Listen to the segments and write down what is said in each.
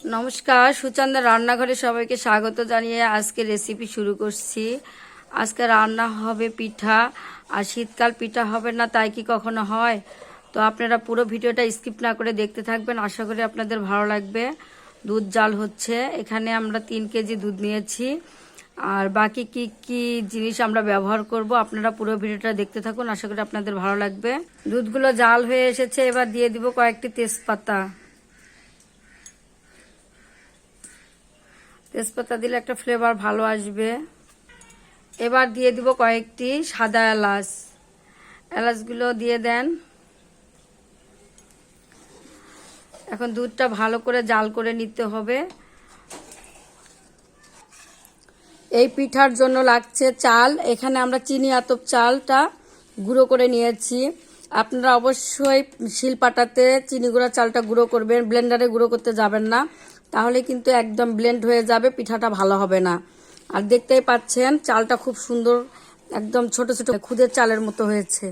নমস্কার, সুচন্দা রান্নাঘরে সবাইকে স্বাগত জানিয়ে আজকে রেসিপি শুরু করছি। আজকে রান্না হবে পিঠা। আর শীতকাল পিঠা হবে না তাই কি কখনো হয়? তো আপনারা পুরো ভিডিওটা স্কিপ না করে দেখতে থাকবেন, আশা করি আপনাদের ভালো লাগবে। দুধ জাল হচ্ছে, এখানে আমরা 3 কেজি দুধ নিয়েছি। আর বাকি কি কি জিনিস আমরা ব্যবহার করব আপনারা পুরো ভিডিওটা দেখতে থাকুন, আশা করি আপনাদের ভালো লাগবে। দুধগুলো জাল হয়ে এসেছে, এবার দিয়ে দিব কয়েকটি তেজপাতা। তেজপাতা দিলে একটা ফ্লেভার ভালো আসবে। এবার দিয়ে দিব কয়েকটি সাদা এলাচ। এলাচগুলো দিয়ে দেন। এখন দুধটা ভালো করে জাল করে নিতে হবে। এই পিঠার জন্য লাগছে চাল। এখানে আমরা চিনি আতপ চালটা গুঁড়ো করে নিয়েছি। আপনারা অবশ্যই শিলপাটাতে চিনি গুঁড়া চালটা গুঁড়ো করবেন, ব্লেন্ডারে গুঁড়ো করতে যাবেন না, তাহলে কিন্তু একদম ব্লেন্ড হয়ে যাবে, পিঠাটা ভালো হবে না। আর দেখতেই পাচ্ছেন চালটা খুব সুন্দর, একদম ছোট ছোট খুদের চালের মতো হয়েছে।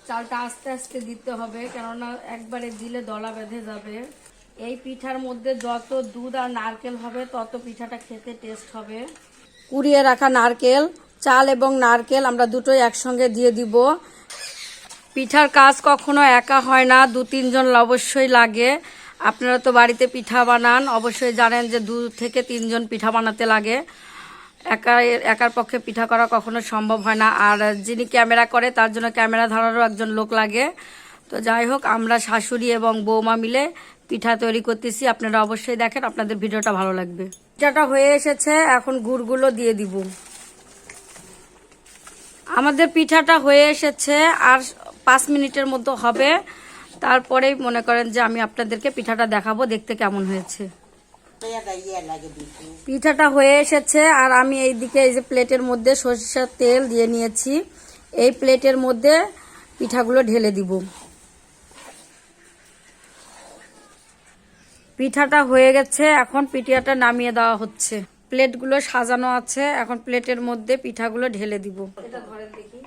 চালটা আস্তে আস্তে দিতে হবে, কেননা একবারে দিলে দলা বেঁধে যাবে। এই পিঠার মধ্যে যত দুধ আর নারকেল হবে তত পিঠাটা খেতে টেস্ট হবে। কুড়িয়ে রাখা নারকেল, চাল এবং নারকেল আমরা দুটোই একসঙ্গে দিয়ে দিব। পিঠার কাজ কখনো একা হয় না, 2-3 জন অবশ্যই লাগে। আপনারা তো বাড়িতে পিঠা বানান, অবশ্যই জানেন যে 2 থেকে 3 জন পিঠা বানাতে লাগে। একার পক্ষে পিঠা করা কখনো সম্ভব হয় না। আর যিনি ক্যামেরা করে তার জন্য ক্যামেরা ধরারও একজন লোক লাগে। তো যাই হোক, আমরা শাশুড়ি এবং বৌমা মিলে পিঠা তৈরি করতেছি। আপনারা অবশ্যই দেখেন, আপনাদের ভিডিওটা ভালো লাগবে। পিঠাটা হয়ে এসেছে, এখন গুড়গুলো দিয়ে দিব। আমাদের পিঠাটা হয়ে এসেছে, আর 5 মিনিটের মতো হবে। তারপরেই মনে করেন যে আমি আপনাদেরকে পিঠাটা দেখাবো দেখতে কেমন হয়েছে। পিঠাটা হয়ে এসেছে, আর আমি এইদিকে এই যে প্লেটের মধ্যে সরিষার তেল দিয়ে নিয়েছি। এই প্লেটের মধ্যে পিঠাগুলো ঢেলে দিব। পিঠাটা হয়ে গেছে, এখন পিঠাটা নামিয়ে দেওয়া হচ্ছে। প্লেটগুলো সাজানো আছে, এখন প্লেটের মধ্যে পিঠাগুলো ঢেলে দিব। এটা ধরেন দেখি।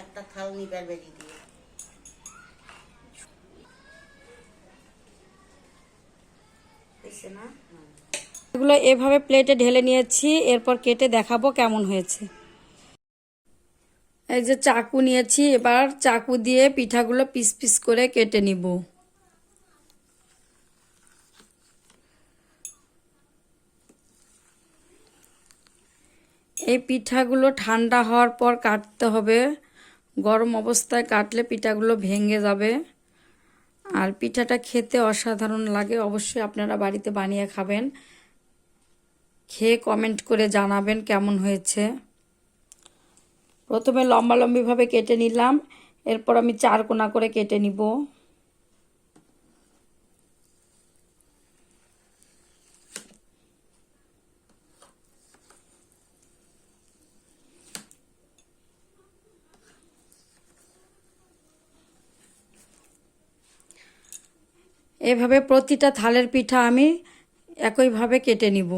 একটা থাল নিবার বেরিয়ে দিয়ে এগুলো এভাবে প্লেটে ঢেলে নিয়েছি, এরপর কেটে দেখাবো কেমন হয়েছে। এই যে চাকু নিয়েছি, এবার চাকু দিয়ে পিঠাগুলো পিস পিস করে কেটে নিব। এই পিঠাগুলো ঠান্ডা হওয়ার পর কাটতে হবে, গরম অবস্থায় কাটলে পিঠাগুলো ভেঙে যাবে। আর পিঠাটা খেতে অসাধারণ লাগে, অবশ্যই আপনারা বাড়িতে বানিয়ে খাবেন। খেয়ে কমেন্ট করে জানাবেন কেমন হয়েছে। প্রথমে লম্বালম্বিভাবে কেটে নিলাম, এরপর আমি 4 কোনা করে কেটে নিব। এভাবে প্রতিটা থালের পিঠা আমি একইভাবে কেটে নিব।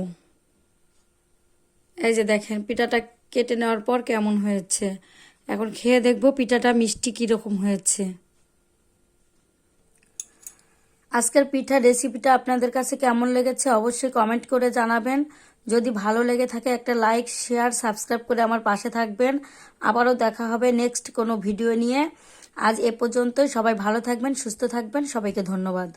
এই যে দেখেন পিঠাটা কেটে নেওয়ার পর কেমন হয়েছে। এখন খেয়ে দেখব পিঠাটা মিষ্টি কীরকম হয়েছে। আজকের পিঠা রেসিপিটা আপনাদের কাছে কেমন লেগেছে অবশ্যই কমেন্ট করে জানাবেন। যদি ভালো লেগে থাকে একটা লাইক, শেয়ার, সাবস্ক্রাইব করে আমার পাশে থাকবেন। আবারও দেখা হবে নেক্সট কোনো ভিডিও নিয়ে। আজ এ পর্যন্তই। সবাই ভালো থাকবেন, সুস্থ থাকবেন। সবাইকে ধন্যবাদ।